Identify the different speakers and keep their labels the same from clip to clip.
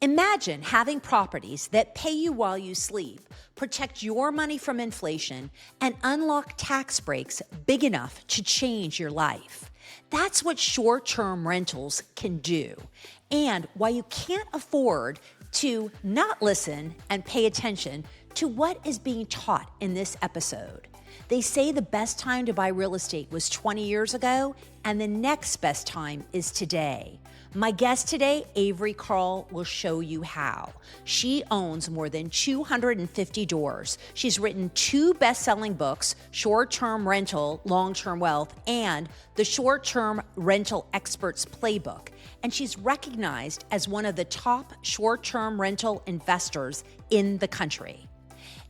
Speaker 1: Imagine having properties that pay you while you sleep, protect your money from inflation, and unlock tax breaks big enough to change your life. That's what short-term rentals can do, and why you can't afford to not listen and pay attention to what is being taught in this episode. They say the best time to buy real estate was 20 years ago, and the next best time is today. My guest today, Avery Carl, will show you how. She owns more than 250 doors. She's written 2 best-selling books, Short-Term Rental, Long-Term Wealth, and The Short-Term Rental Expert's Playbook. And she's recognized as one of the top short-term rental investors in the country.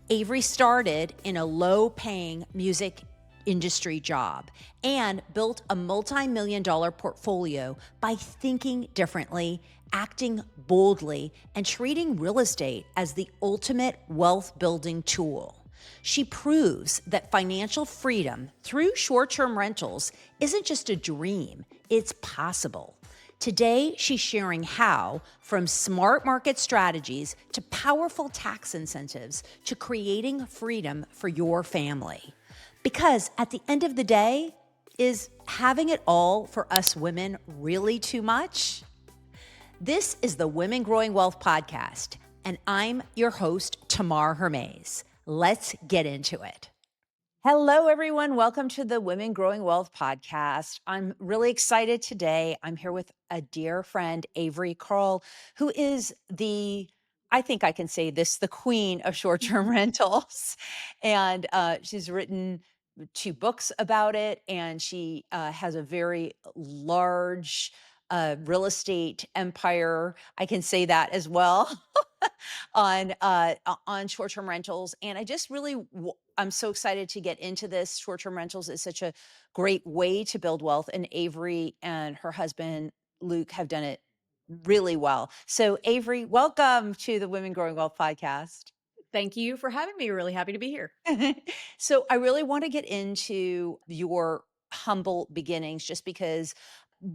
Speaker 1: Avery started in a low-paying music industry job and built a multi-million-dollar portfolio by thinking differently, acting boldly, and treating real estate as the ultimate wealth-building tool. She proves that financial freedom through short-term rentals isn't just a dream, it's possible. Today, she's sharing how, from smart market strategies to powerful tax incentives to creating freedom for your family. Because at the end of the day, is having it all for us women really too much? This is the Women Growing Wealth Podcast, and I'm your host, Tamar Hermes. Let's get into it. Hello, everyone. Welcome to the Women Growing Wealth Podcast. I'm really excited today. I'm here with a dear friend, Avery Carl, who is I think I can say this, the queen of short-term rentals. And she's written 2 books about it, and she has a very large real estate empire. I can say that as well. on short-term rentals. And I just really, I'm so excited to get into this. Short-term rentals is such a great way to build wealth. And Avery and her husband, Luke, have done it really well. So Avery, welcome to the Women Growing Wealth Podcast.
Speaker 2: Thank you for having me. Really happy to be here.
Speaker 1: So I really want to get into your humble beginnings, just because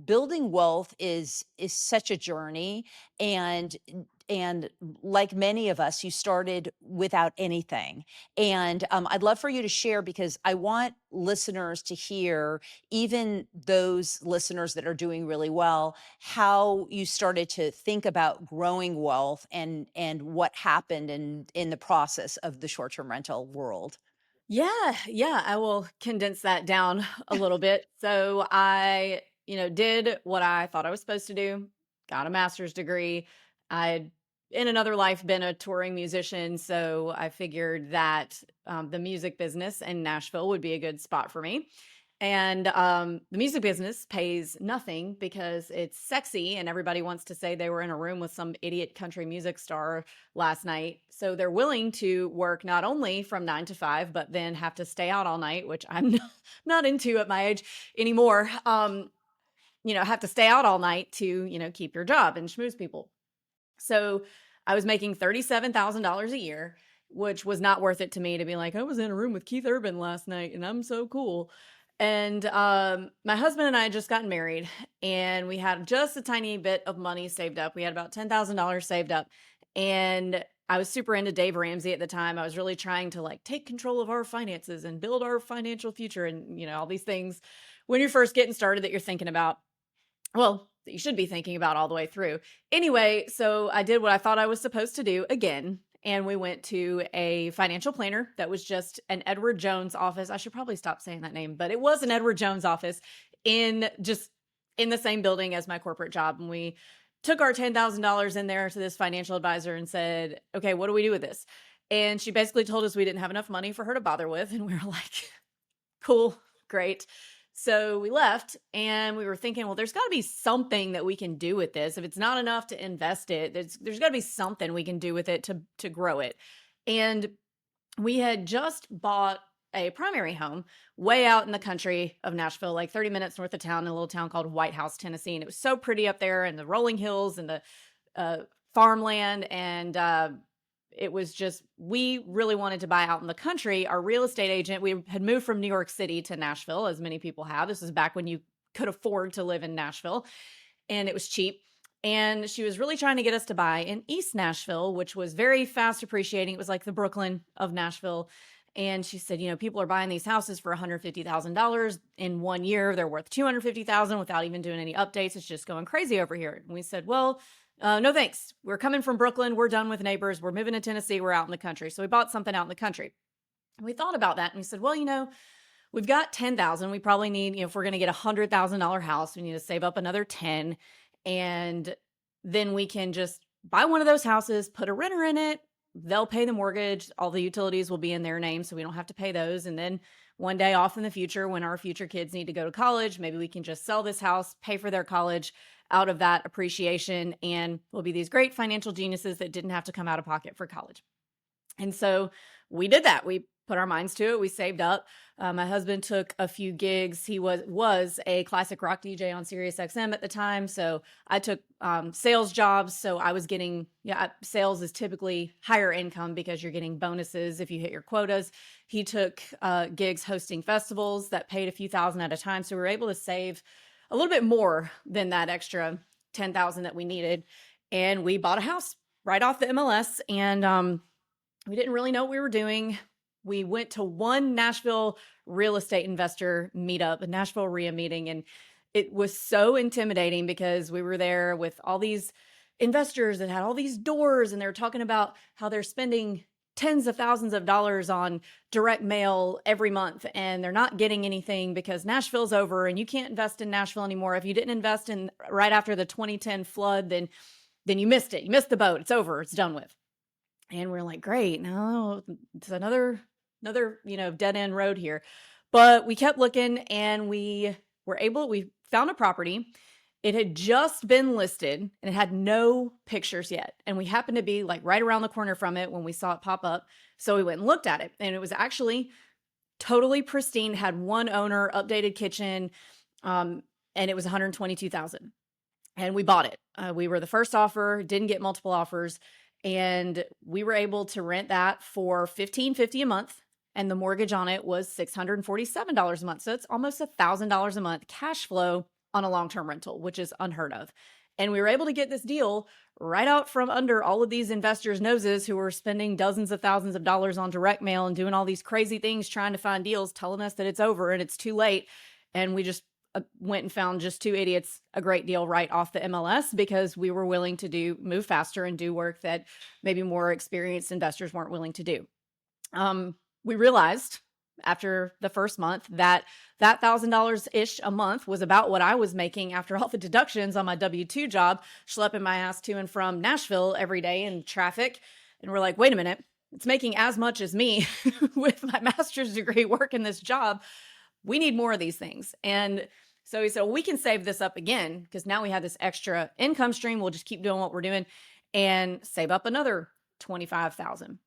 Speaker 1: building wealth is such a journey, and like many of us, you started without anything. And I'd love for you to share, because I want listeners to hear, even those listeners that are doing really well, how you started to think about growing wealth and what happened in the process of the short-term rental world.
Speaker 2: Yeah, I will condense that down a little bit. So I, did what I thought I was supposed to do, got a master's degree. I'd in another life been a touring musician, so I figured that the music business in Nashville would be a good spot for me. And the music business pays nothing because it's sexy and everybody wants to say they were in a room with some idiot country music star last night. So they're willing to work not only from 9 to 5, but then have to stay out all night, which I'm not into at my age anymore. Have to stay out all night to, keep your job and schmooze people. So I was making $37,000 a year, which was not worth it to me to be like, I was in a room with Keith Urban last night and I'm so cool. And my husband and I had just gotten married, and we had just a tiny bit of money saved up. We had about $10,000 saved up, and I was super into Dave Ramsey at the time. I was really trying to take control of our finances and build our financial future, and all these things when you're first getting started that you're thinking about. Well, that you should be thinking about all the way through. Anyway, so I did what I thought I was supposed to do again. And we went to a financial planner that was just an Edward Jones office. I should probably stop saying that name, but it was an Edward Jones office in the same building as my corporate job. And we took our $10,000 in there to this financial advisor and said, okay, what do we do with this? And she basically told us we didn't have enough money for her to bother with. And we were like, cool, great. So we left, and we were thinking, well, there's got to be something that we can do with this. If it's not enough to invest it, there's got to be something we can do with it to grow it. And we had just bought a primary home way out in the country of Nashville, like 30 minutes north of town, in a little town called White House, Tennessee. And it was so pretty up there, and the rolling hills and the farmland. And it was just, we really wanted to buy out in the country. Our real estate agent, we had moved from New York City to Nashville, as many people have. This is back when you could afford to live in Nashville, and it was cheap. And she was really trying to get us to buy in East Nashville, which was very fast appreciating. It was like the Brooklyn of Nashville. And she said, people are buying these houses for $150,000 in 1 year. They're worth $250,000 without even doing any updates. It's just going crazy over here. And we said, well, no thanks. We're coming from Brooklyn. We're done with neighbors. We're moving to Tennessee. We're out in the country. So we bought something out in the country. And we thought about that and we said, well, we've got 10,000. We probably need, if we're going to get $100,000 house, we need to save up another 10. And then we can just buy one of those houses, put a renter in it. They'll pay the mortgage. All the utilities will be in their name, so we don't have to pay those. And then one day off in the future, when our future kids need to go to college, maybe we can just sell this house, pay for their college out of that appreciation, and we'll be these great financial geniuses that didn't have to come out of pocket for college. And so we did that. We put our minds to it. We saved up. My husband took a few gigs. He was a classic rock DJ on Sirius XM at the time. So I took sales jobs. So I was getting, sales is typically higher income because you're getting bonuses if you hit your quotas. He took gigs hosting festivals that paid a few thousand at a time. So we were able to save a little bit more than that extra 10,000 that we needed. And we bought a house right off the MLS. And we didn't really know what we were doing. We went to one Nashville real estate investor meetup, a Nashville RIA meeting, and it was so intimidating because we were there with all these investors that had all these doors, and they're talking about how they're spending tens of thousands of dollars on direct mail every month, and they're not getting anything because Nashville's over, and you can't invest in Nashville anymore. If you didn't invest in right after the 2010 flood, then you missed it. You missed the boat. It's over. It's done with. And we're like, great. No, it's another dead end road here. But we kept looking and we found a property. It had just been listed and it had no pictures yet. And we happened to be like right around the corner from it when we saw it pop up. So we went and looked at it and it was actually totally pristine, had one owner, updated kitchen, and it was $122,000. And we bought it. We were the first offer, didn't get multiple offers. And we were able to rent that for $1,550 a month. And the mortgage on it was $647 a month. So it's almost $1,000 a month cash flow on a long-term rental, which is unheard of. And we were able to get this deal right out from under all of these investors' noses who were spending dozens of thousands of dollars on direct mail and doing all these crazy things, trying to find deals, telling us that it's over and it's too late. And we just went and found just two idiots a great deal right off the MLS because we were willing to move faster and do work that maybe more experienced investors weren't willing to do. We realized after the first month that $1,000-ish a month was about what I was making after all the deductions on my W-2 job, schlepping my ass to and from Nashville every day in traffic. And we're like, wait a minute, it's making as much as me with my master's degree working this job. We need more of these things. And so he said, well, we can save this up again because now we have this extra income stream. We'll just keep doing what we're doing and save up another $25,000.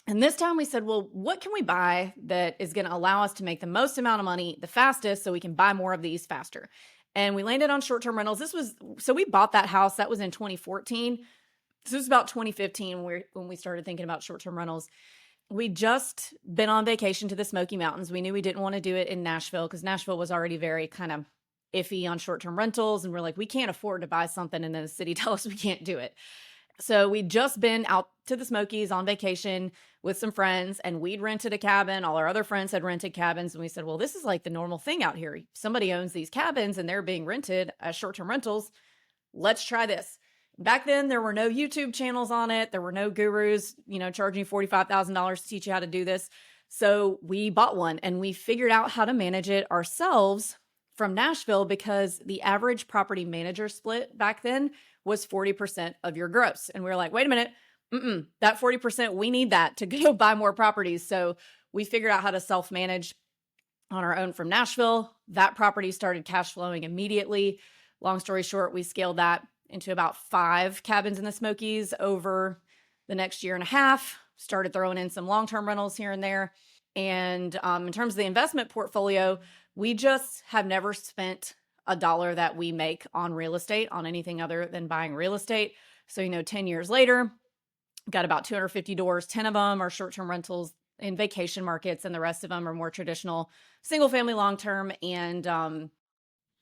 Speaker 2: And this time we said, well, what can we buy that is going to allow us to make the most amount of money the fastest so we can buy more of these faster? And we landed on short-term rentals. So we bought that house. That was in 2014. This was about 2015 when we started thinking about short-term rentals. We'd just been on vacation to the Smoky Mountains. We knew we didn't want to do it in Nashville because Nashville was already very kind of iffy on short-term rentals. And we're like, we can't afford to buy something and then the city tell us we can't do it. So we'd just been out to the Smokies on vacation with some friends and we'd rented a cabin. All our other friends had rented cabins. And we said, well, this is like the normal thing out here. Somebody owns these cabins and they're being rented as short-term rentals. Let's try this. Back then, there were no YouTube channels on it. There were no gurus, charging $45,000 to teach you how to do this. So we bought one and we figured out how to manage it ourselves from Nashville because the average property manager split back then was 40% of your gross. And we were like, wait a minute, that 40%, we need that to go buy more properties. So we figured out how to self-manage on our own from Nashville. That property started cash flowing immediately. Long story short, we scaled that into about 5 cabins in the Smokies over the next year and a half, started throwing in some long-term rentals here and there. And in terms of the investment portfolio, we just have never spent a dollar that we make on real estate on anything other than buying real estate. So, 10 years later, got about 250 doors. 10 of them are short-term rentals in vacation markets, and the rest of them are more traditional single-family, long-term, and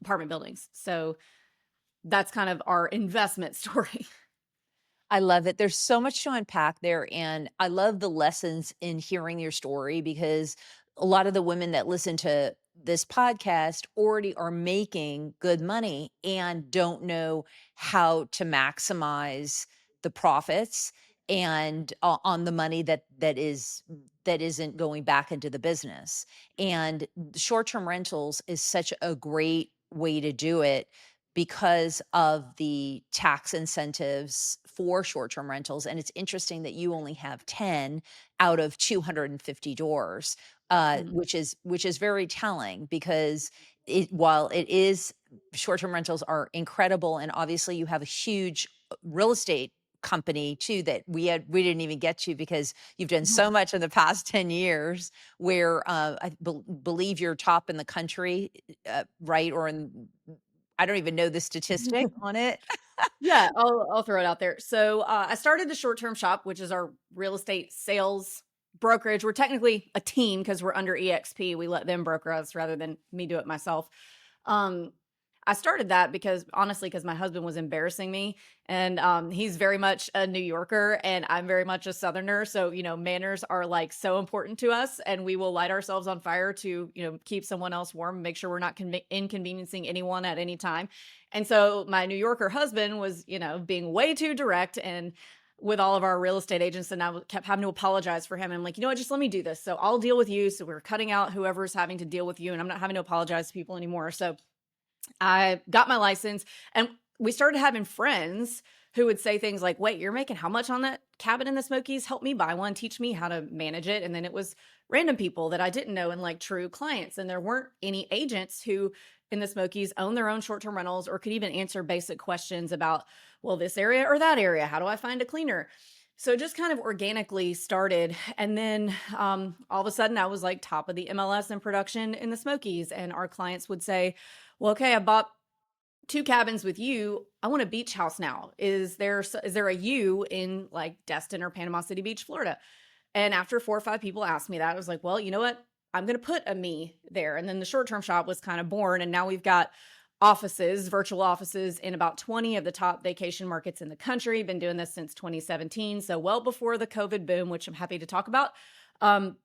Speaker 2: apartment buildings. So that's kind of our investment story.
Speaker 1: I love it. There's so much to unpack there, and I love the lessons in hearing your story because a lot of the women that listen to this podcast already are making good money and don't know how to maximize the profits and on the money that isn't going back into the business. And short-term rentals is such a great way to do it because of the tax incentives for short-term rentals, and it's interesting that you only have 10 out of 250 doors,
Speaker 2: Mhm.
Speaker 1: which is very telling because while it is short-term rentals are incredible, and obviously you have a huge real estate company too that we didn't even get to because you've done so much in the past 10 years where believe you're top in the country, right? Or in I don't even know the statistic on it.
Speaker 2: Yeah, I'll throw it out there. So, I started the short term shop, which is our real estate sales brokerage. We're technically a team because we're under EXP. We let them broker us rather than me do it myself. Um, I started that because honestly, because my husband was embarrassing me, and he's very much a New Yorker, and I'm very much a Southerner. So manners are like so important to us, and we will light ourselves on fire to keep someone else warm, make sure we're not inconveniencing anyone at any time. And so my New Yorker husband was, being way too direct and with all of our real estate agents, and kept having to apologize for him. I'm like, just let me do this. So I'll deal with you. So we're cutting out whoever's having to deal with you, and I'm not having to apologize to people anymore. So I got my license, and we started having friends who would say things like, "Wait, you're making how much on that cabin in the Smokies? Help me buy one, teach me how to manage it." And then it was random people that I didn't know and like true clients. And there weren't any agents who in the Smokies own their own short-term rentals or could even answer basic questions about, well, this area or that area. How do I find a cleaner? So it just kind of organically started. And then all of a sudden I was like top of the MLS in production in the Smokies. And our clients would say, well, okay, I bought 2 cabins with you. I want a beach house now. Is there a you in like Destin or Panama City Beach, Florida? And after 4 or 5 people asked me that, I was like, well, you know what? I'm going to put a me there. And then the short-term shop was kind of born. And now we've got offices, virtual offices in about 20 of the top vacation markets in the country. Been doing this since 2017. So well before the COVID boom, which I'm happy to talk about. Um,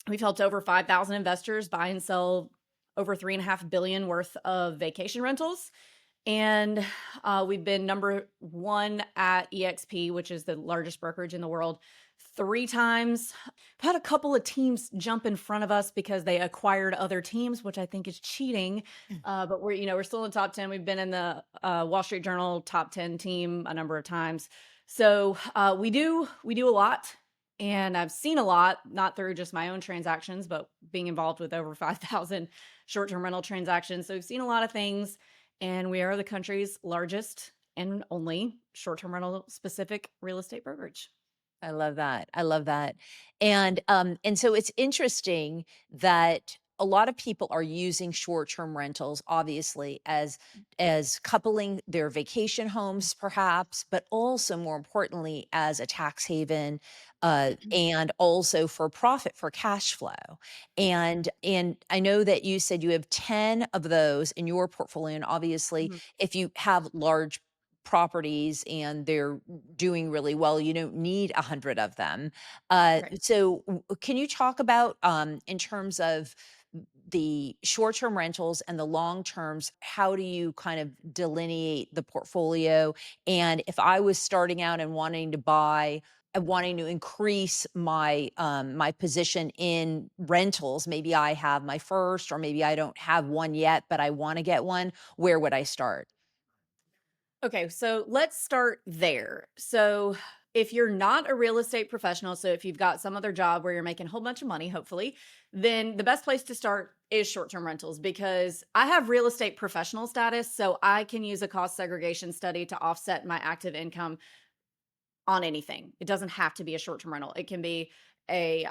Speaker 2: we've helped over 5,000 investors buy and sell over 3.5 billion worth of vacation rentals. And we've been number one at EXP, which is the largest brokerage in the world, 3 times. I've had a couple of teams jump in front of us because they acquired other teams, which I think is cheating. But we're still in the top 10. We've been in the Wall Street Journal top 10 team a number of times. So we do a lot, and I've seen a lot, not through just my own transactions, but being involved with over 5,000 short-term rental transactions. So we've seen a lot of things, and we are the country's largest and only short-term rental specific real estate brokerage.
Speaker 1: I love that. I love that. And so it's interesting that a lot of people are using short-term rentals obviously as coupling their vacation homes perhaps, but also more importantly as a tax haven and also for profit for cash flow. And I know that you said you have 10 of those in your portfolio and obviously
Speaker 2: Mhm.
Speaker 1: if you have large properties and they're doing really well, you don't need 100 of them.
Speaker 2: Right.
Speaker 1: Can you talk about, in terms of the short-term rentals and the long terms, how do you kind of delineate the portfolio? And if I was starting out and wanting to buy and wanting to increase my position in rentals, maybe I have my first, or maybe I don't have one yet, but I want to get one. Where would I start?
Speaker 2: Okay, so let's start there. So, if you're not a real estate professional, so if you've got some other job where you're making a whole bunch of money, hopefully, then the best place to start is short term rentals because I have real estate professional status. So, I can use a cost segregation study to offset my active income on anything. It doesn't have to be a short term rental, it can be a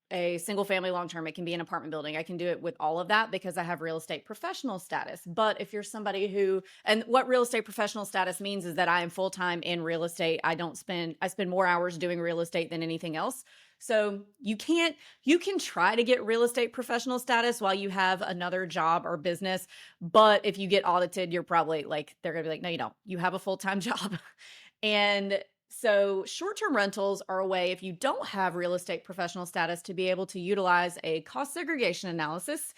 Speaker 2: a single family long term, it can be an apartment building. I can do it with all of that because I have real estate professional status. But if you're somebody who, and what real estate professional status means is that I am full time in real estate. I spend more hours doing real estate than anything else. So you can try to get real estate professional status while you have another job or business. But if you get audited, you're probably like, they're going to be like, no, you don't. You have a full time job. And so short-term rentals are a way, if you don't have real estate professional status, to be able to utilize a cost segregation analysis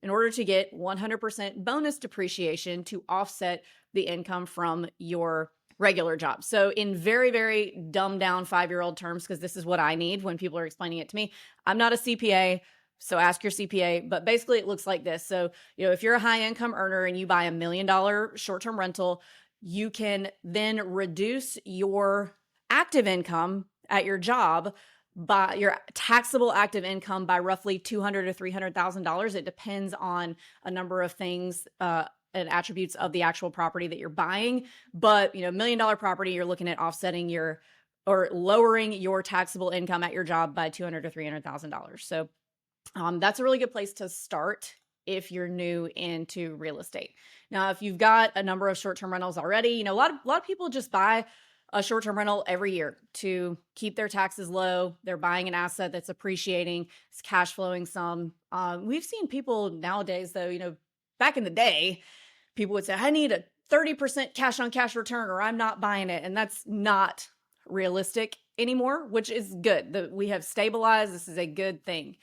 Speaker 2: in order to get 100% bonus depreciation to offset the income from your regular job. So in very, very dumbed down 5-year-old terms, because this is what I need when people are explaining it to me. I'm not a CPA, so ask your CPA, but basically it looks like this. So, if you're a high income earner and you buy $1 million short-term rental, you can then reduce your active income at your job by your taxable active income by roughly $200,000 to $300,000. It depends on a number of things and attributes of the actual property that you're buying. But $1 million property, you're looking at offsetting your or lowering your taxable income at your job by $200,000 to $300,000. So that's a really good place to start if you're new into real estate. Now, if you've got a number of short-term rentals already, a lot of people just buy a short-term rental every year to keep their taxes low. They're buying an asset that's appreciating, it's cash flowing some. We've seen people nowadays, though, back in the day, people would say, I need a 30% cash on cash return or I'm not buying it. And that's not realistic anymore, which is good. We have stabilized. This is a good thing.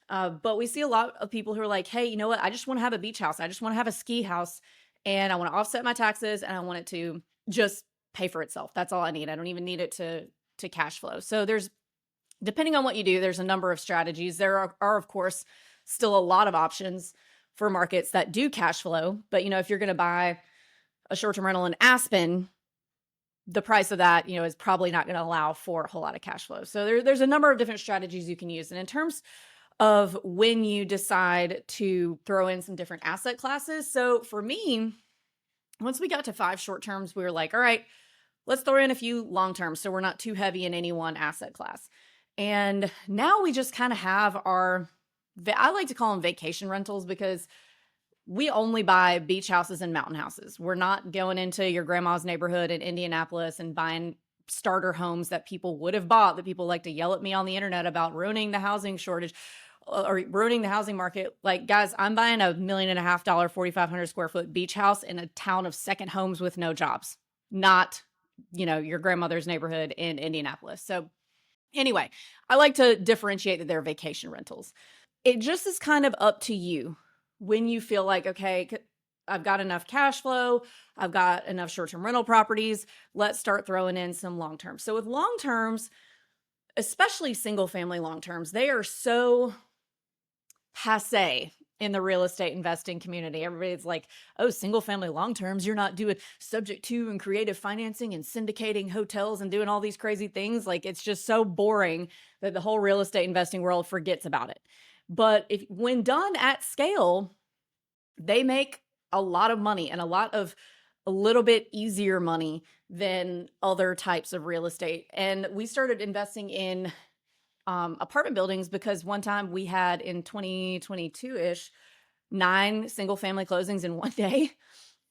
Speaker 2: But we see a lot of people who are like, hey, you know what? I just want to have a beach house. I just want to have a ski house and I want to offset my taxes and I want it to just pay for itself. That's all I need. I don't even need it to cash flow. So depending on what you do, there's a number of strategies. There are of course, still a lot of options for markets that do cash flow. But, if you're going to buy a short-term rental in Aspen, the price of that, is probably not going to allow for a whole lot of cash flow. So there's a number of different strategies you can use. And in terms of when you decide to throw in some different asset classes. So for me, once we got to 5 short terms, we were like, all right, let's throw in a few long terms so we're not too heavy in any one asset class. And now we just kind of have I like to call them vacation rentals because we only buy beach houses and mountain houses. We're not going into your grandma's neighborhood in Indianapolis and buying starter homes that people would have bought, that people like to yell at me on the internet about ruining the housing shortage or ruining the housing market. Like, guys, I'm buying $1.5 million, 4,500 square foot beach house in a town of second homes with no jobs, not, your grandmother's neighborhood in Indianapolis. So anyway, I like to differentiate that they're vacation rentals. It just is kind of up to you when you feel like, okay, I've got enough cash flow, I've got enough short-term rental properties, let's start throwing in some long-term. So with long-terms, especially single-family long-terms, they are so passé in the real estate investing community. Everybody's like, oh, single-family long-terms, you're not doing subject to and creative financing and syndicating hotels and doing all these crazy things. Like, it's just so boring that the whole real estate investing world forgets about it. But when done at scale, they make a lot of money and a little bit easier money than other types of real estate. And we started investing in apartment buildings because one time we had in 2022-ish, 9 single family closings in one day.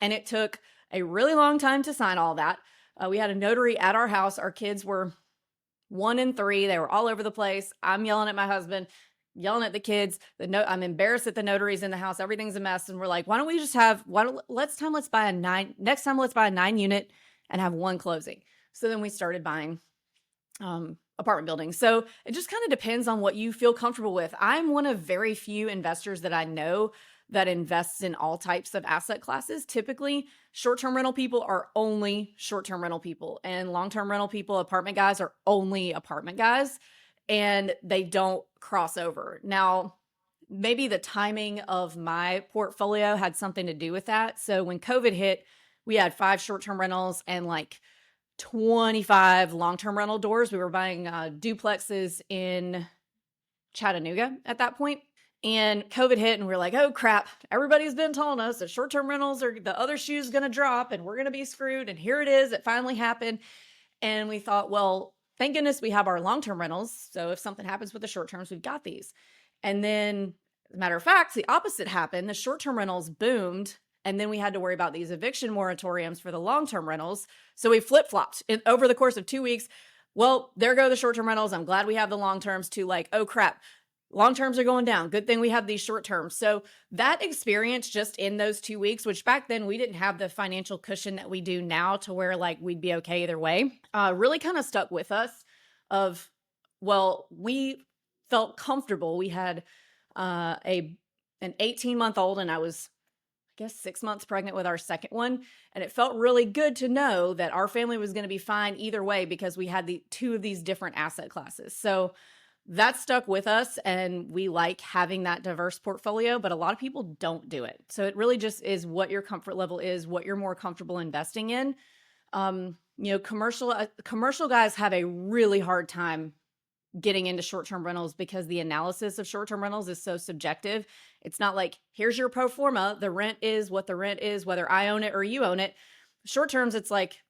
Speaker 2: And it took a really long time to sign all that. We had a notary at our house. Our kids were 1 and 3. They were all over the place. I'm yelling at my husband, yelling at the kids. I'm embarrassed that the notary's in the house. Everything's a mess. And we're like, why don't we just let's buy a 9 unit and have 1 closing. So then we started buying apartment buildings. So it just kind of depends on what you feel comfortable with. I'm one of very few investors that I know that invests in all types of asset classes. Typically, short-term rental people are only short-term rental people, and long-term rental people, apartment guys, are only apartment guys, and they don't cross over. Now, maybe the timing of my portfolio had something to do with that. So when COVID hit, we had 5 short-term rentals and like 25 long-term rental doors. We were buying duplexes in Chattanooga at that point. And COVID hit and we were like, oh crap, everybody's been telling us that short-term rentals are the other shoe's going to drop and we're going to be screwed. And here it is. It finally happened. And we thought, well, thank goodness we have our long-term rentals. So if something happens with the short terms, we've got these. And then, as a matter of fact, the opposite happened. The short-term rentals boomed. And then we had to worry about these eviction moratoriums for the long-term rentals. So we flip-flopped over the course of 2 weeks. Well, there go the short-term rentals. I'm glad we have the long terms to like, oh crap, long terms are going down. Good thing we have these short terms. So that experience just in those 2 weeks, which back then we didn't have the financial cushion that we do now to where like we'd be okay either way, really kind of stuck with us of, well, we felt comfortable. We had an 18-month-old and I was, I guess, 6 months pregnant with our second one. And it felt really good to know that our family was going to be fine either way because we had the two of these different asset classes. So that stuck with us and we like having that diverse portfolio, but a lot of people don't do it. So it really just is what your comfort level is, what you're more comfortable investing in. Commercial guys have a really hard time getting into short-term rentals because the analysis of short-term rentals is so subjective. It's not like, here's your pro forma, the rent is what the rent is, whether I own it or you own it. Short terms, it's like,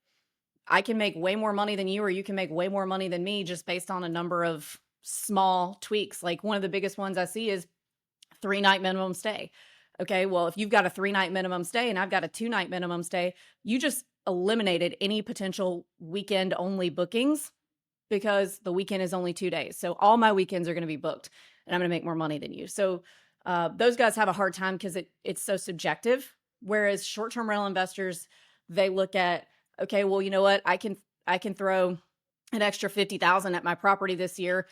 Speaker 2: I can make way more money than you, or you can make way more money than me just based on a number of small tweaks. Like one of the biggest ones I see is 3-night minimum stay. Okay, well, if you've got a 3-night minimum stay and I've got a 2-night minimum stay, you just eliminated any potential weekend only bookings because the weekend is only 2 days. So all my weekends are going to be booked and I'm going to make more money than you. So those guys have a hard time because it's so subjective. Whereas short-term rental investors, they look at, okay, well, you know what? I can throw an extra 50,000 at my property this year,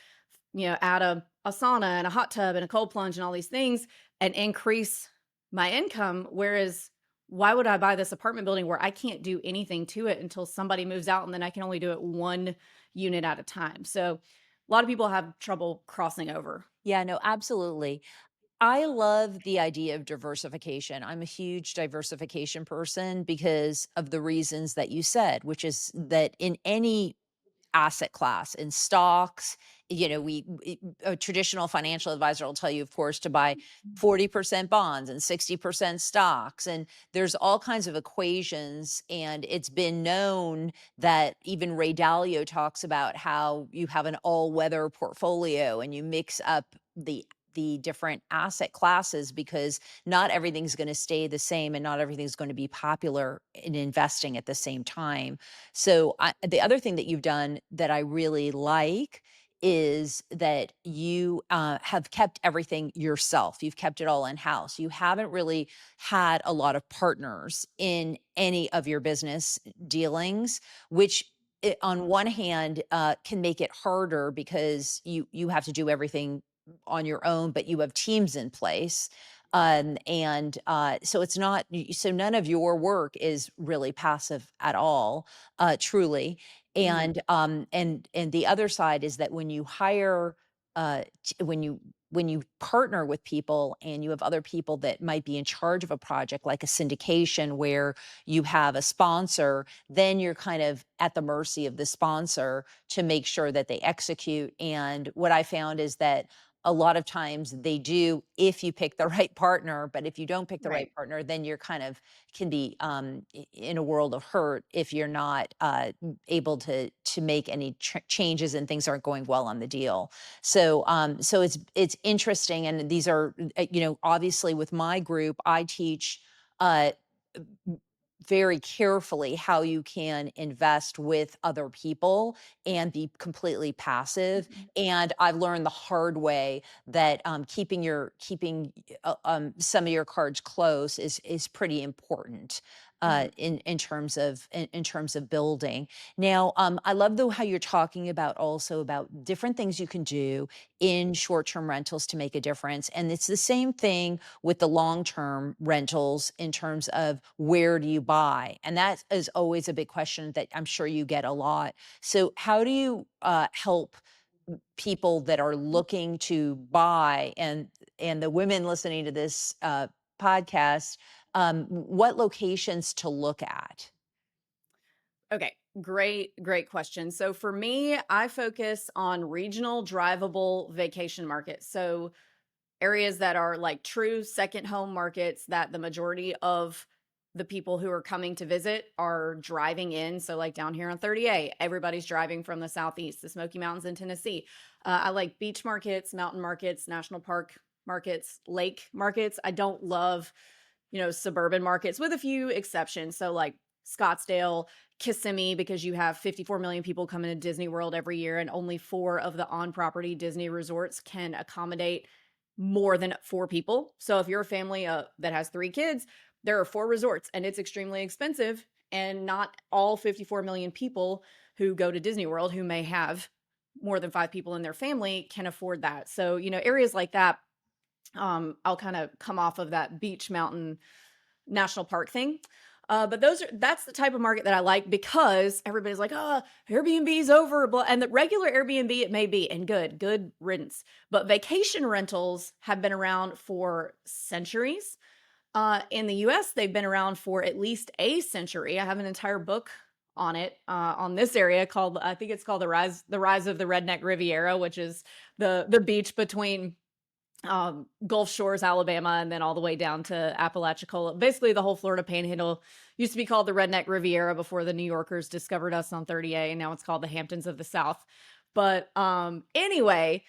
Speaker 2: add a sauna and a hot tub and a cold plunge and all these things and increase my income. Whereas why would I buy this apartment building where I can't do anything to it until somebody moves out and then I can only do it one unit at a time? So a lot of people have trouble crossing over.
Speaker 1: Yeah, no, absolutely. I love the idea of diversification. I'm a huge diversification person because of the reasons that you said, which is that in any asset class, in stocks, a traditional financial advisor will tell you, of course, to buy 40% bonds and 60% stocks. And there's all kinds of equations. And it's been known that even Ray Dalio talks about how you have an all-weather portfolio and you mix up the different asset classes because not everything's going to stay the same and not everything's going to be popular in investing at the same time. So the other thing that you've done that I really like is that you have kept everything yourself. You've kept it all in house. You haven't really had a lot of partners in any of your business dealings, which on one hand can make it harder because you have to do everything on your own, but you have teams in place. So it's not, so none of your work is really passive at all, truly.
Speaker 2: Mhm.
Speaker 1: And the other side is that when you hire, when you partner with people and you have other people that might be in charge of a project like a syndication where you have a sponsor, then you're kind of at the mercy of the sponsor to make sure that they execute. And what I found is that a lot of times they do if you pick the right partner, but if you don't pick the right
Speaker 2: Right.
Speaker 1: partner, then you're kind of can be in a world of hurt if you're not able to make any changes and things aren't going well on the deal. So it's interesting, and these are obviously with my group, I teach. Uh, very carefully how you can invest with other people and be completely passive.
Speaker 2: Mhm.
Speaker 1: And I've learned the hard way that keeping some of your cards close is pretty important
Speaker 2: Mhm.
Speaker 1: in terms of in terms of building. Now, I love though how you're talking about also about different things you can do in short-term rentals to make a difference. And it's the same thing with the long-term rentals in terms of where do you buy? And that is always a big question that I'm sure you get a lot. So how do you help people that are looking to buy and the women listening to this podcast, what locations to look at?
Speaker 2: Okay, great question. So for me, I focus on regional drivable vacation markets. So areas that are like true second home markets that the majority of the people who are coming to visit are driving in. So, like down here on 38, everybody's driving from the Southeast, the Smoky Mountains in Tennessee. I like beach markets, mountain markets, national park markets, lake markets. I don't love, suburban markets with a few exceptions. So, like Scottsdale, Kissimmee, because you have 54 million people coming to Disney World every year, and only four of the on property Disney resorts can accommodate more than four people. So, if you're a family that has three kids, there are four resorts and it's extremely expensive. And not all 54 million people who go to Disney World who may have more than five people in their family can afford that. So, areas like that, I'll kind of come off of that beach mountain national park thing. But that's the type of market that I like because everybody's like, oh, Airbnb's over. And the regular Airbnb, it may be, and good riddance. But vacation rentals have been around for centuries. In the US, they've been around for at least a century. I have an entire book on it, on this area called, I think it's called the Rise of the Redneck Riviera, which is the beach between Gulf Shores, Alabama, and then all the way down to Apalachicola. Basically, the whole Florida Panhandle used to be called the Redneck Riviera before the New Yorkers discovered us on 30A, and now it's called the Hamptons of the South. But anyway,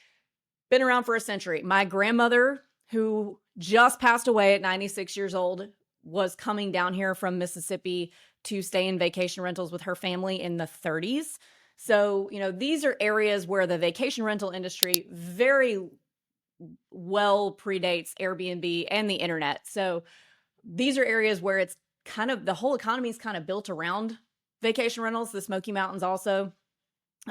Speaker 2: been around for a century. My grandmother, who just passed away at 96 years old, was coming down here from Mississippi to stay in vacation rentals with her family in the 30s. So, these are areas where the vacation rental industry very well predates Airbnb and the internet. So these are areas where it's kind of the whole economy is kind of built around vacation rentals. The Smoky Mountains also,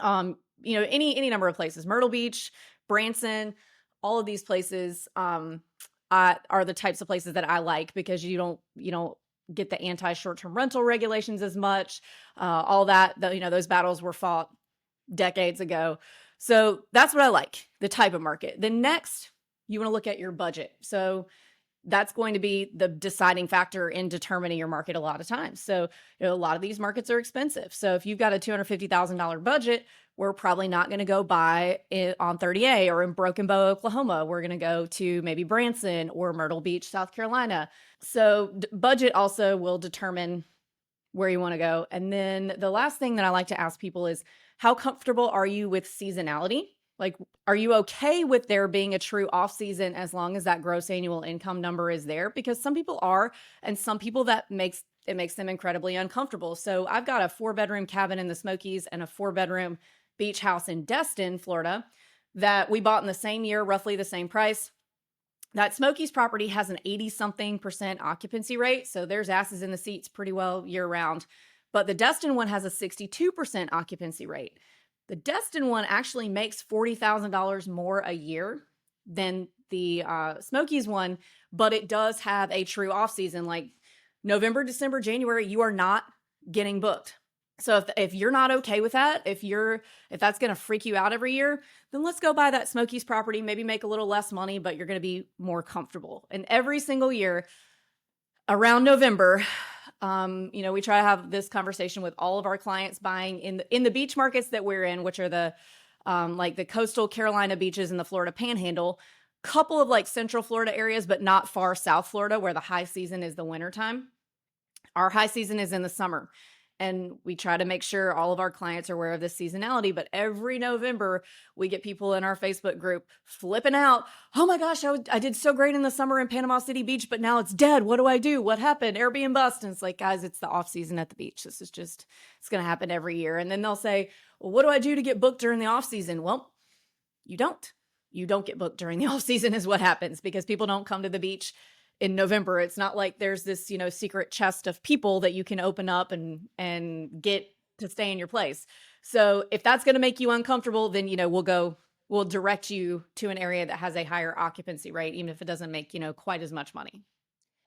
Speaker 2: any number of places, Myrtle Beach, Branson, all of these places are the types of places that I like because you don't get the anti short-term rental regulations as much. All that, those battles were fought decades ago. So that's what I like, the type of market. Then next, you want to look at your budget. So that's going to be the deciding factor in determining your market a lot of times. So, a lot of these markets are expensive. So if you've got a $250,000 budget, we're probably not going to go buy it on 30A or in Broken Bow, Oklahoma. We're going to go to maybe Branson or Myrtle Beach, South Carolina. So budget also will determine where you want to go. And then the last thing that I like to ask people is, how comfortable are you with seasonality? Like, are you okay with there being a true off season as long as that gross annual income number is there? Because some people are, and some people that makes them incredibly uncomfortable. So I've got a 4-bedroom cabin in the Smokies and a 4-bedroom beach house in Destin, Florida, that we bought in the same year, roughly the same price. That Smokies property has an 80-something% occupancy rate. So there's asses in the seats pretty well year round. But the Destin one has a 62% occupancy rate. The Destin one actually makes $40,000 more a year than the Smokies one, but it does have a true off season. Like November, December, January, you are not getting booked. So if you're not okay with that, if that's going to freak you out every year, then let's go buy that Smokies property, maybe make a little less money, but you're going to be more comfortable. And every single year around November, we try to have this conversation with all of our clients buying in the beach markets that we're in, which are the like the coastal Carolina beaches in the Florida Panhandle, couple of like central Florida areas, but not far South Florida where the high season is the wintertime. Our high season is in the summer. And we try to make sure all of our clients are aware of this seasonality. But every November, we get people in our Facebook group flipping out. Oh my gosh, I did so great in the summer in Panama City Beach, but now it's dead. What do I do? What happened? Airbnb bust. And it's like, guys, it's the off season at the beach. It's going to happen every year. And then they'll say, well, what do I do to get booked during the off season? Well, you don't. You don't get booked during the off season is what happens because people don't come to the beach in November. It's not like there's this, secret chest of people that you can open up and get to stay in your place. So if that's going to make you uncomfortable, then, we'll direct you to an area that has a higher occupancy rate, even if it doesn't make, quite as much money.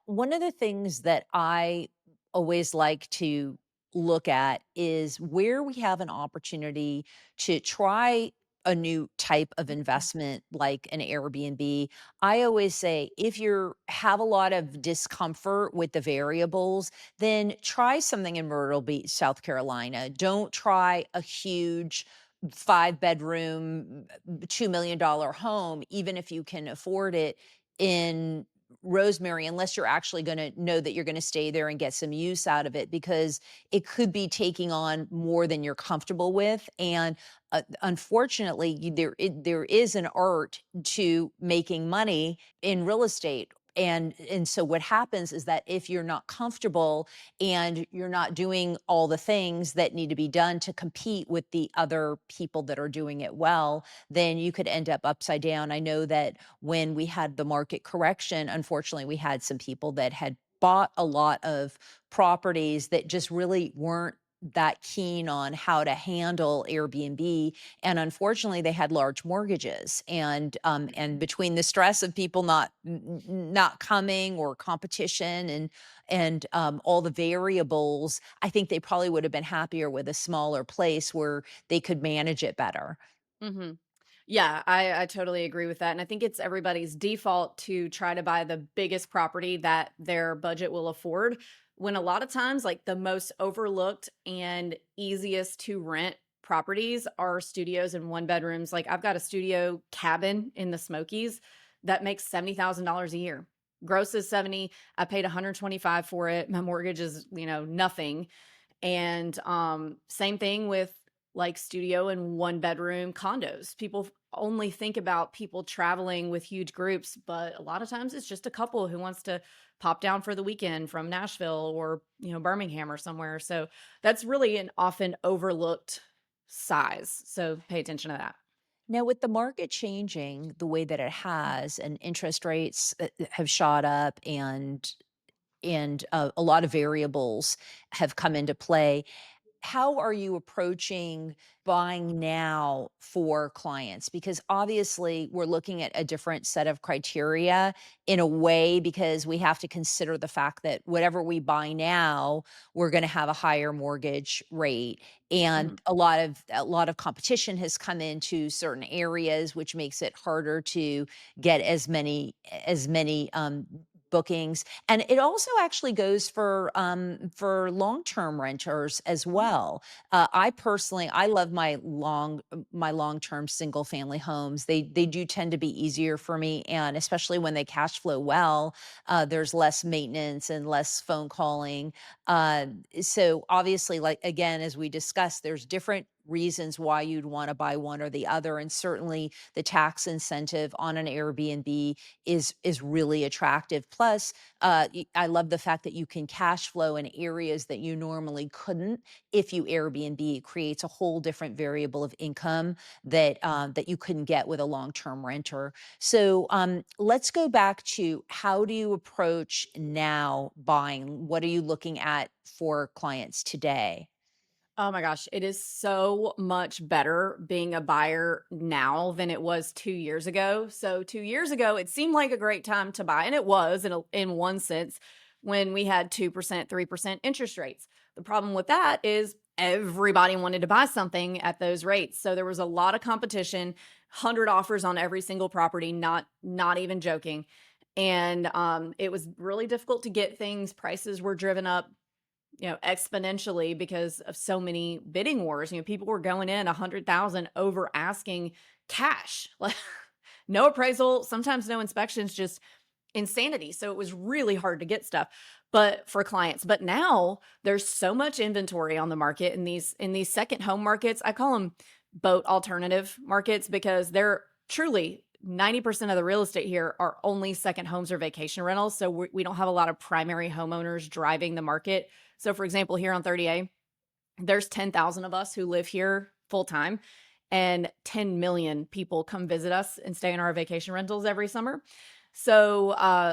Speaker 1: One of the things that I always like to look at is where we have an opportunity to try a new type of investment like an Airbnb. I always say if you have a lot of discomfort with the variables, then try something in Myrtle Beach, South Carolina. Don't try a huge 5-bedroom, $2 million home, even if you can afford it in rosemary, unless you're actually going to know that you're going to stay there and get some use out of it, because it could be taking on more than you're comfortable with. And unfortunately, there is an art to making money in real estate. And so what happens is that if you're not comfortable and you're not doing all the things that need to be done to compete with the other people that are doing it well, then you could end up upside down. I know that when we had the market correction, unfortunately, we had some people that had bought a lot of properties that just really weren't that keen on how to handle Airbnb, and unfortunately, they had large mortgages. And between the stress of people not coming, or competition, and all the variables, I think they probably would have been happier with a smaller place where they could manage it better.
Speaker 2: Mhm. Yeah, I totally agree with that. And I think it's everybody's default to try to buy the biggest property that their budget will afford. When a lot of times, like the most overlooked and easiest to rent properties are studios and one bedrooms. Like I've got a studio cabin in the Smokies that makes $70,000 a year. Gross is 70. I paid 125 for it. My mortgage is, nothing. And same thing with like studio and one bedroom condos. People only think about people traveling with huge groups, but a lot of times it's just a couple who wants to pop down for the weekend from Nashville or, Birmingham or somewhere. So that's really an often overlooked size. So pay attention to that.
Speaker 1: Now, with the market changing the way that it has, and interest rates have shot up, and a lot of variables have come into play, how are you approaching buying now for clients? Because obviously we're looking at a different set of criteria in a way, because we have to consider the fact that whatever we buy now, we're going to have a higher mortgage rate. And
Speaker 2: Mhm.
Speaker 1: a lot of competition has come into certain areas, which makes it harder to get as many bookings. And it also actually goes for long-term renters as well. I personally, I love my long-term single family homes. They do tend to be easier for me, and especially when they cash flow well, there's less maintenance and less phone calling. Uh, so obviously, like again, as we discussed, there's different reasons why you'd want to buy one or the other, and certainly the tax incentive on an Airbnb is really attractive. Plus, I love the fact that you can cash flow in areas that you normally couldn't. If you Airbnb, it creates a whole different variable of income that you couldn't get with a long-term renter. So let's go back to, how do you approach now buying? What are you looking at for clients today?
Speaker 2: Oh my gosh, it is so much better being a buyer now than it was 2 years ago. So 2 years ago, it seemed like a great time to buy, and it was in one sense when we had 2%, 3% interest rates. The problem with that is everybody wanted to buy something at those rates. So there was a lot of competition, 100 offers on every single property, not even joking. And it was really difficult to get things. Prices were driven up, exponentially because of so many bidding wars. People were going in 100,000 over asking cash. Like no appraisal, sometimes no inspections, just insanity. So it was really hard to get stuff but for clients. But now there's so much inventory on the market in these second home markets. I call them boat alternative markets because they're truly 90% of the real estate here are only second homes or vacation rentals. So we don't have a lot of primary homeowners driving the market. So, for example, here on 30A, there's 10,000 of us who live here full time, and 10 million people come visit us and stay in our vacation rentals every summer. So,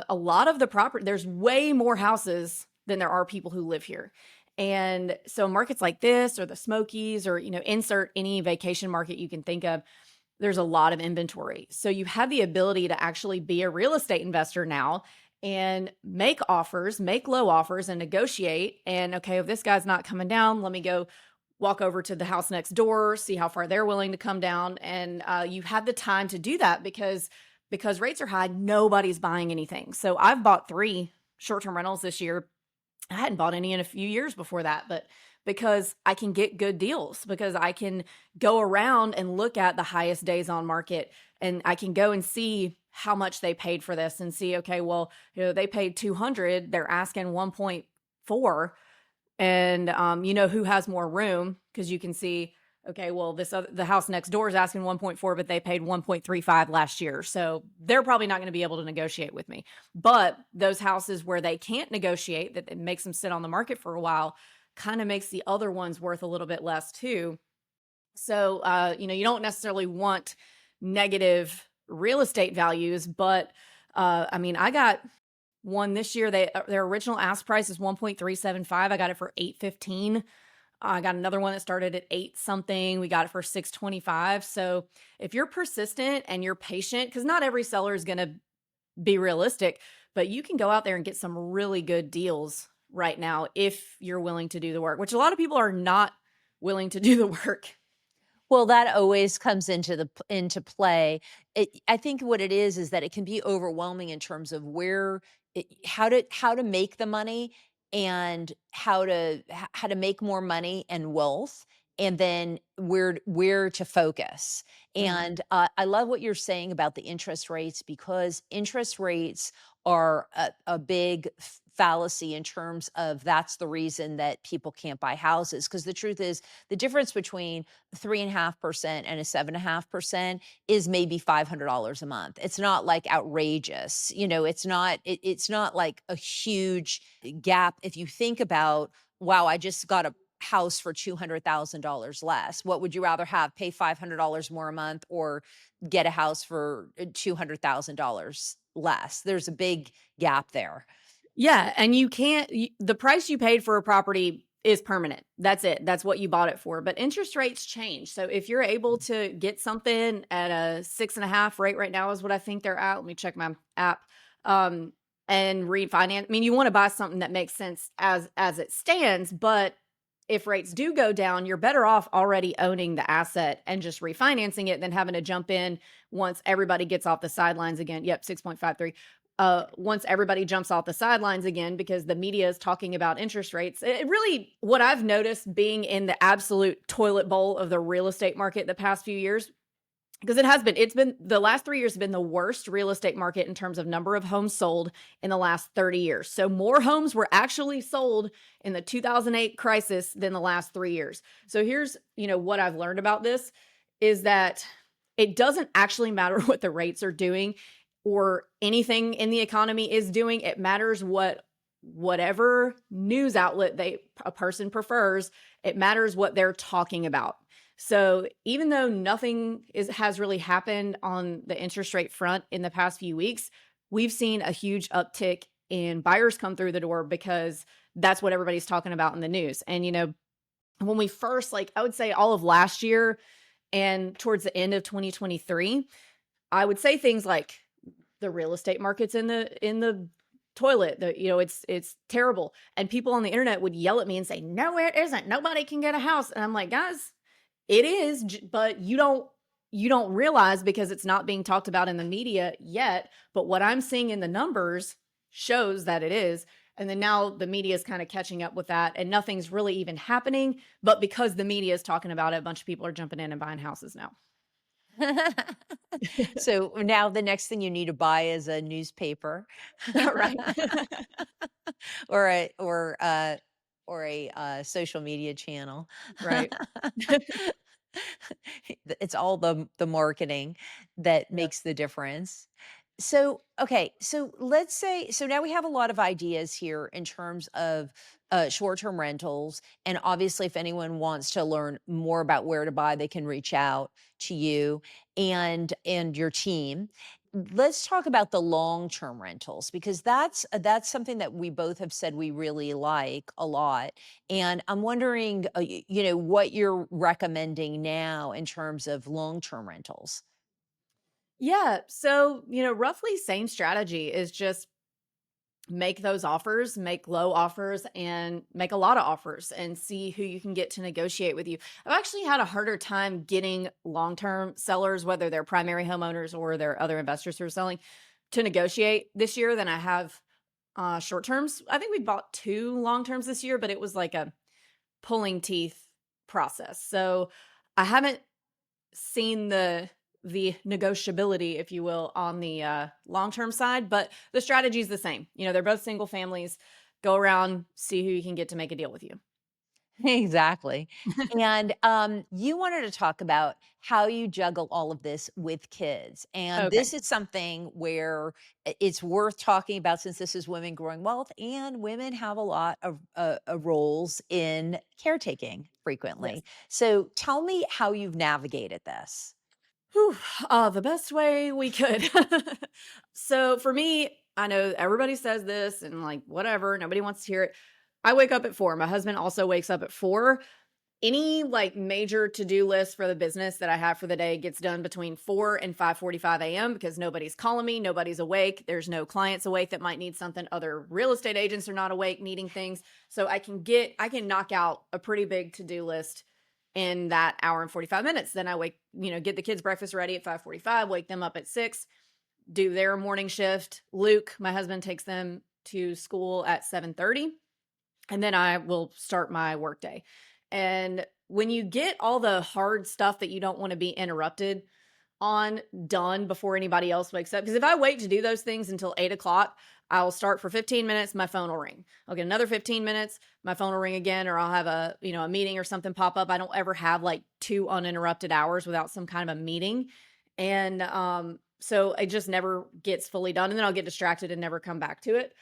Speaker 2: a lot of the property, there's way more houses than there are people who live here. And so, markets like this or the Smokies or, insert any vacation market you can think of, there's a lot of inventory. So you have the ability to actually be a real estate investor now and make offers, make low offers and negotiate. And okay, if this guy's not coming down, let me go walk over to the house next door, see how far they're willing to come down. And you have the time to do that because rates are high, nobody's buying anything. So I've bought 3 short-term rentals this year. I hadn't bought any in a few years before that, but because I can get good deals, because I can go around and look at the highest days on market, and I can go and see how much they paid for this and see, okay, well, they paid 200, they're asking 1.4, and who has more room, because you can see, okay, well, the house next door is asking 1.4, but they paid 1.35 last year, so they're probably not going to be able to negotiate with me. But those houses where they can't negotiate, that it makes them sit on the market for a while, kind of makes the other ones worth a little bit less too. So you don't necessarily want negative real estate values, but I mean, I got one this year. Their original ask price is 1.375. I got it for 815. I got another one that started at 8 something. We got it for 625. So if you're persistent and you're patient, because not every seller is going to be realistic, but you can go out there and get some really good deals right now if you're willing to do the work, which a lot of people are not willing to do the work.
Speaker 1: Well, that always comes into play. I think what it is that it can be overwhelming in terms of how to make the money, and how to make more money and wealth, and then where to focus.
Speaker 2: Mhm.
Speaker 1: And I love what you're saying about the interest rates, because interest rates are a big fallacy in terms of that's the reason that people can't buy houses. Because the truth is, the difference between 3.5% and a 7.5% is maybe $500 a month. It's not like outrageous. It's not like a huge gap. If you think about, wow, I just got a house for $200,000 less. What would you rather have? Pay $500 more a month, or get a house for $200,000 less? There's a big gap there.
Speaker 2: Yeah, and the price you paid for a property is permanent. That's it. That's what you bought it for. But interest rates change. So if you're able to get something at a 6.5 rate right now is what I think they're at. Let me check my app. Um, and refinance. I mean, you want to buy something that makes sense as it stands, but if rates do go down, you're better off already owning the asset and just refinancing it than having to jump in once everybody gets off the sidelines again. Yep, 6.53. Once everybody jumps off the sidelines again because the media is talking about interest rates. It really, what I've noticed being in the absolute toilet bowl of the real estate market the past few years, because it's been the last 3 years have been the worst real estate market in terms of number of homes sold in the last 30 years. So more homes were actually sold in the 2008 crisis than the last 3 years. So here's, what I've learned about this is that it doesn't actually matter what the rates are doing or anything in the economy is doing. It matters whatever news outlet a person prefers. It matters what they're talking about. So even though nothing has really happened on the interest rate front in the past few weeks, we've seen a huge uptick in buyers come through the door because that's what everybody's talking about in the news. And when we first, like, I would say all of last year and towards the end of 2023, I would say things like the real estate market's in the toilet, it's terrible. And people on the internet would yell at me and say, "No, it isn't. Nobody can get a house." And I'm like, "Guys, it is, but you don't realize because it's not being talked about in the media yet. But what I'm seeing in the numbers shows that it is." And then now the media is kind of catching up with that, and nothing's really even happening. But because the media is talking about it, a bunch of people are jumping in and buying houses now.
Speaker 1: So now the next thing you need to buy is a newspaper.
Speaker 2: Right.
Speaker 1: Or a social media channel.
Speaker 2: Right.
Speaker 1: It's all the marketing that
Speaker 2: Yeah.
Speaker 1: makes the difference. So, okay, so let's say, so now we have a lot of ideas here in terms of short-term rentals, and obviously, if anyone wants to learn more about where to buy, they can reach out to you and your team. Let's talk about the long-term rentals, because that's something that we both have said we really like a lot. And I'm wondering, what you're recommending now in terms of long-term rentals.
Speaker 2: Yeah. So, roughly same strategy is just make those offers, make low offers and make a lot of offers and see who you can get to negotiate with you. I've actually had a harder time getting long-term sellers, whether they're primary homeowners or they're other investors who are selling, to negotiate this year than I have short terms. I think we bought two long terms this year, but it was like a pulling teeth process. So I haven't seen the negotiability, if you will, on the long-term side, but the strategy is the same. They're both single families. Go around, see who you can get to make a deal with you.
Speaker 1: Exactly. And, you wanted to talk about how you juggle all of this with kids, and
Speaker 2: Okay.
Speaker 1: this is something where it's worth talking about since this is women growing wealth, and women have a lot of roles in caretaking
Speaker 2: Yes.
Speaker 1: frequently. So tell me how you've navigated this.
Speaker 2: Whew, the best way we could. So for me, I know everybody says this and like whatever, nobody wants to hear it. I wake up at 4. My husband also wakes up at 4. Any like major to-do list for the business that I have for the day gets done between 4 and 5:45 a.m. because nobody's calling me, nobody's awake. There's no clients awake that might need something. Other real estate agents are not awake needing things. So I can knock out a pretty big to-do list in that hour and 45 minutes. Then I get the kids breakfast ready at 5:45, wake them up at 6, do their morning shift. Luke, my husband, takes them to school at 7:30, and then I will start my workday. And when you get all the hard stuff that you don't want to be interrupted on done before anybody else wakes up, because if I wait to do those things until 8 o'clock, I'll start for 15 minutes, my phone will ring. I'll get another 15 minutes, my phone will ring again, or I'll have a meeting or something pop up. I don't ever have like 2 uninterrupted hours without some kind of a meeting. And so it just never gets fully done. And then I'll get distracted and never come back to it.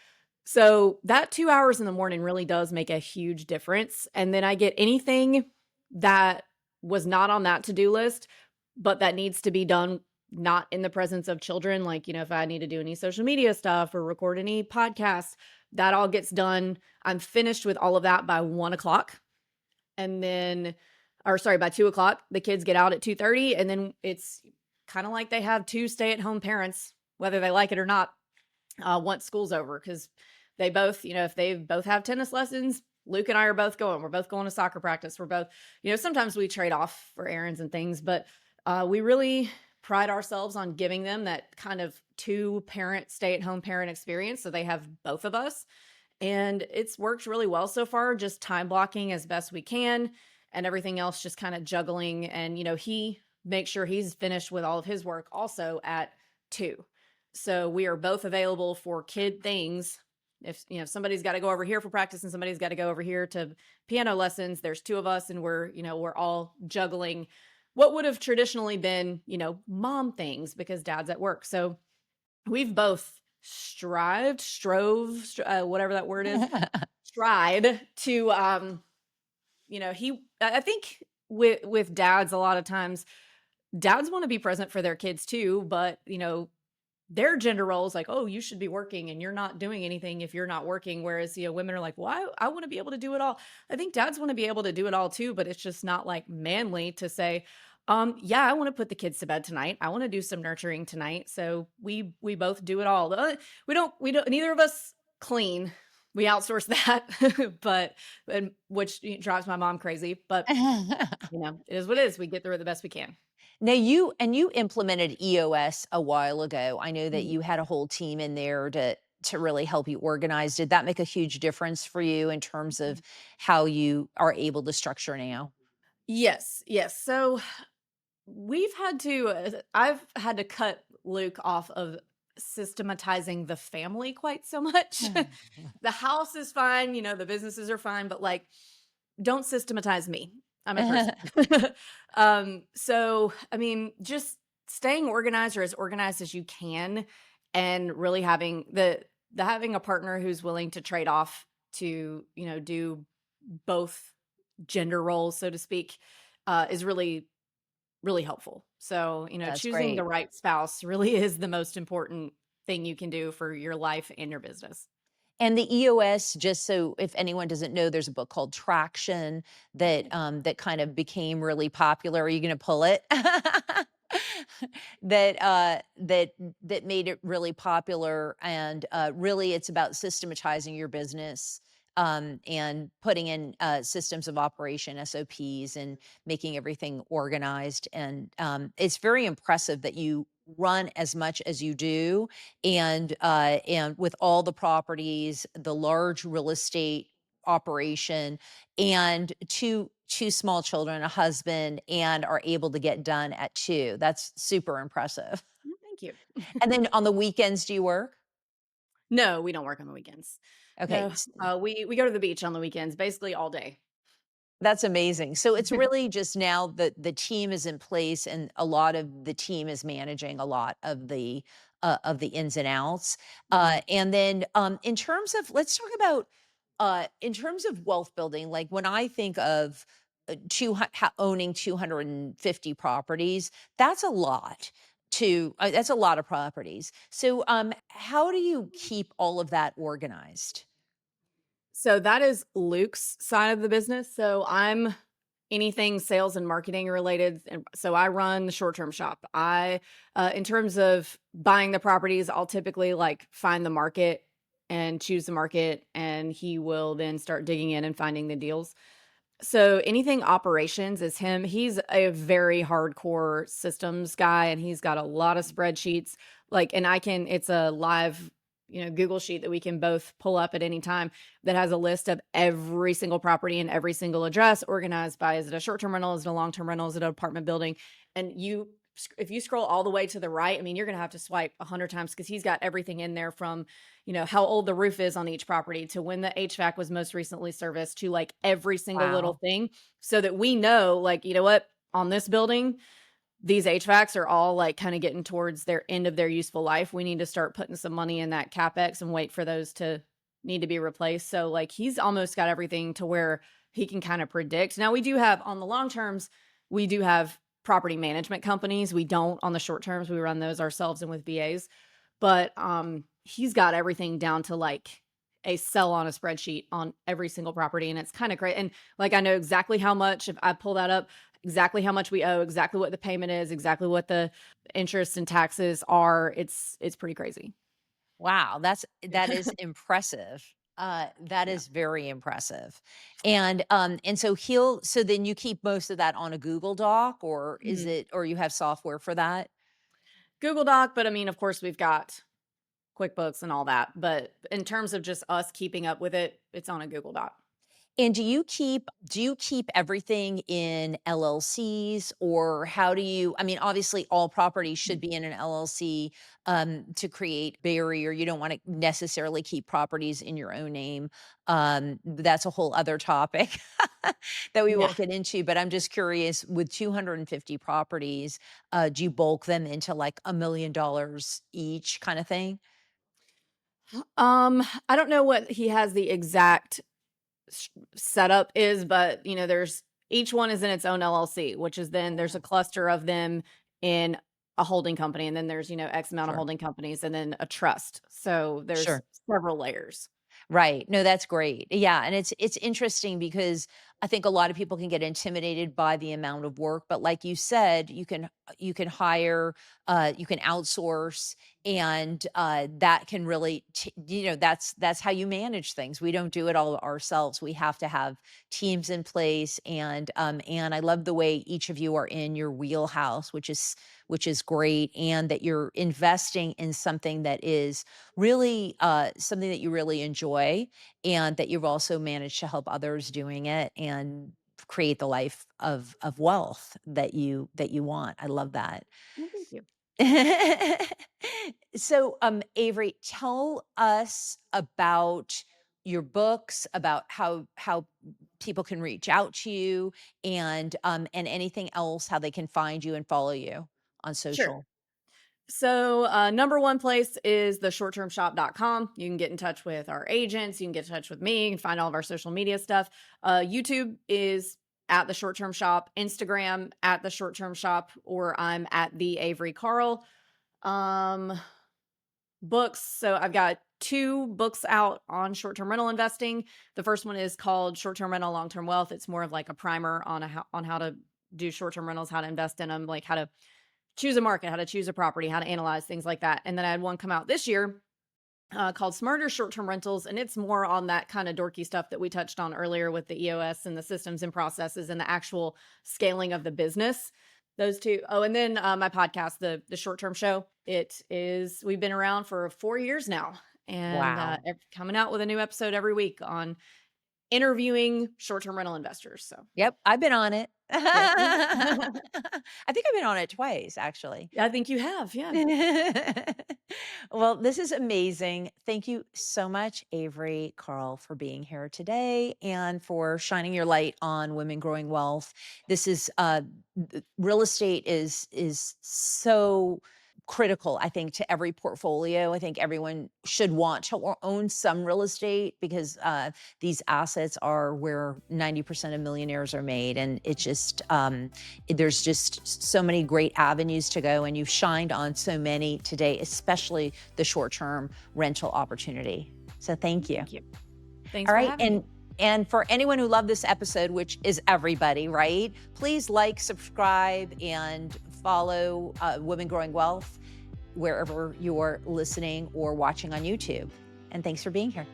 Speaker 2: So that 2 hours in the morning really does make a huge difference, and then I get anything that was not on that to-do list, but that needs to be done not in the presence of children, like, if I need to do any social media stuff or record any podcasts, that all gets done. I'm finished with all of that by 1 o'clock, and then or sorry, by 2 o'clock. The kids get out at 2:30, and then it's kinda like they have 2 stay-at-home parents, whether they like it or not, once school's over, because they both, if they both have tennis lessons, Luke and I are both going. We're both going to soccer practice. We're both, sometimes we trade off for errands and things, but we really pride ourselves on giving them that kind of two parent, stay at home parent experience. So they have both of us. And it's worked really well so far, just time blocking as best we can and everything else just kind of juggling. And, he makes sure he's finished with all of his work also at 2. So we are both available for kid things. If somebody's got to go over here for practice and somebody's got to go over here to piano lessons, there's 2 of us and we're all juggling what would have traditionally been, mom things because dad's at work. So we've both whatever that word is, tried to I think with dads a lot of times dads want to be present for their kids too, but their gender role is like, oh, you should be working and you're not doing anything if you're not working. Whereas, women are like, well, I want to be able to do it all. I think dads want to be able to do it all too, but it's just not like manly to say, yeah, I want to put the kids to bed tonight. I want to do some nurturing tonight. So we both do it all. We don't, neither of us clean. We outsource that, which drives my mom crazy, but it is what it is. We get through it the best we can.
Speaker 1: Now you implemented EOS a while ago. I know that
Speaker 2: Mhm.
Speaker 1: you had a whole team in there to really help you organize. Did that make a huge difference for you in terms of how you are able to structure now?
Speaker 2: Yes, yes. So I've had to cut Luke off of systematizing the family quite so much. The house is fine, the businesses are fine, but like, don't systematize me. I'm a person. So I mean, just staying organized or as organized as you can, and really having a partner who's willing to trade off to, do both gender roles, so to speak, is really really helpful. So,
Speaker 1: That's
Speaker 2: choosing the
Speaker 1: great.
Speaker 2: right spouse really is the most important thing you can do for your life and your business.
Speaker 1: And the EOS, just so if anyone doesn't know, there's a book called Traction that that kind of became really popular. Are you going to pull it? That made it really popular, and really, it's about systematizing your business and putting in systems of operation, SOPs, and making everything organized. And it's very impressive that you run as much as you do, and with all the properties, the large real estate operation and two small children, a husband, and are able to get done at 2. That's super impressive.
Speaker 2: Thank you.
Speaker 1: And then on the weekends, do you work?
Speaker 2: No, we don't work on the weekends.
Speaker 1: Okay,
Speaker 2: No, we go to the beach on the weekends, basically all day.
Speaker 1: that's amazing. So it's really just now that the team is in place and a lot of the team is managing a lot of the ins and outs.
Speaker 2: Mhm.
Speaker 1: And then in terms of let's talk about in terms of wealth building, like when I think of owning 250 properties, that's a lot that's a lot of properties. So how do you keep all of that organized?
Speaker 2: So that is Luke's side of the business. So I'm anything sales and marketing related. And so I run the short term shop. In terms of buying the properties, I'll typically like find the market and choose the market, and he will then start digging in and finding the deals. So anything operations is him. He's a very hardcore systems guy, and he's got a lot of spreadsheets. Like, and it's a live, Google sheet that we can both pull up at any time that has a list of every single property and every single address organized by, is it a short-term rental? Is it a long-term rental? Is it an apartment building? And if you scroll all the way to the right, I mean, you're going to have to swipe 100 times because he's got everything in there from, how old the roof is on each property to when the HVAC was most recently serviced to like every single little
Speaker 1: Wow.
Speaker 2: thing, so that we know, like, you know what, on this building, these HVACs are all like kind of getting towards their end of their useful life. We need to start putting some money in that CapEx and wait for those to need to be replaced. So like he's almost got everything to where he can kind of predict. Now we do have on the long terms, we do have property management companies. We don't on the short terms. We run those ourselves and with VAs. But he's got everything down to like a cell on a spreadsheet on every single property, and it's kind of great. And like I know exactly how much, if I pull that up, exactly how much we owe, exactly what the payment is, exactly what the interest and taxes are. It's pretty crazy.
Speaker 1: Wow, that is impressive. That
Speaker 2: Yeah.
Speaker 1: is very impressive. And so then you keep most of that on a Google Doc, or is
Speaker 2: Mhm.
Speaker 1: it or you have software for that?
Speaker 2: Google Doc, but I mean, of course, we've got QuickBooks and all that. But in terms of just us keeping up with it, it's on a Google Doc.
Speaker 1: And do you keep everything in LLCs, or how do you I mean, obviously all properties should be in an LLC to create barrier. You don't want to necessarily keep properties in your own name. That's a whole other topic that we
Speaker 2: Yeah.
Speaker 1: won't get into. But I'm just curious, with 250 properties, do you bulk them into like $1 million each kind of thing?
Speaker 2: I don't know what he has the exact setup is, but there's each one is in its own LLC, which is then there's a
Speaker 1: Oh,
Speaker 2: cluster of them in a holding company, and then there's X amount of
Speaker 1: sure.
Speaker 2: holding companies, and then a trust. So there's
Speaker 1: Sure.
Speaker 2: several layers.
Speaker 1: Right. No, that's great. Yeah, and it's interesting because I think a lot of people can get intimidated by the amount of work, but like you said, you can hire, you can outsource, and that can really, that's how you manage things. We don't do it all ourselves. We have to have teams in place, and I love the way each of you are in your wheelhouse, which is great, and that you're investing in something that is really something that you really enjoy, and that you've also managed to help others doing it and create the life of wealth that you want. I love that.
Speaker 2: Well, thank you.
Speaker 1: So Avery, tell us about your books, about how people can reach out to you, and anything else, how they can find you and follow you on
Speaker 2: Sure.
Speaker 1: social.
Speaker 2: So, number one place is the shorttermshop.com. You can get in touch with our agents. You can get in touch with me. You can find all of our social media stuff. YouTube is at the short term shop, Instagram at the short term shop, or I'm at the Avery Carl. Um, Books. So I've got two books out on short term rental investing. The first one is called Short Term Rental, Long Term Wealth. It's more of like a primer on on how to do short term rentals, how to invest in them, like how to choose a market, how to choose a property, how to analyze things like that. And then I had one come out this year called Smarter Short Term Rentals. And it's more on that kind of dorky stuff that we touched on earlier with the EOS and the systems and processes and the actual scaling of the business. Those two. Oh, and then my podcast, the Short Term Show. We've been around for 4 years now, and
Speaker 1: Wow.
Speaker 2: coming out with a new episode every week on interviewing short-term rental investors. So,
Speaker 1: Yep, I've been on it.
Speaker 2: yep.
Speaker 1: I think I've been on it twice, actually.
Speaker 2: I think you have. Yeah.
Speaker 1: Well, this is amazing. Thank you so much, Avery Carl, for being here today and for shining your light on women growing wealth. This is real estate is so critical, I think, to every portfolio. I think everyone should want to own some real estate because these assets are where 90% of millionaires are made, and it just there's just so many great avenues to go, and you've shined on so many today, especially the short-term rental opportunity. So thank you.
Speaker 2: Thank you. Thanks
Speaker 1: All
Speaker 2: for
Speaker 1: right.
Speaker 2: having me.
Speaker 1: And for anyone who loved this episode, which is everybody, right? Please like, subscribe, and follow Women Growing Wealth wherever you're listening or watching on YouTube. And thanks for being here.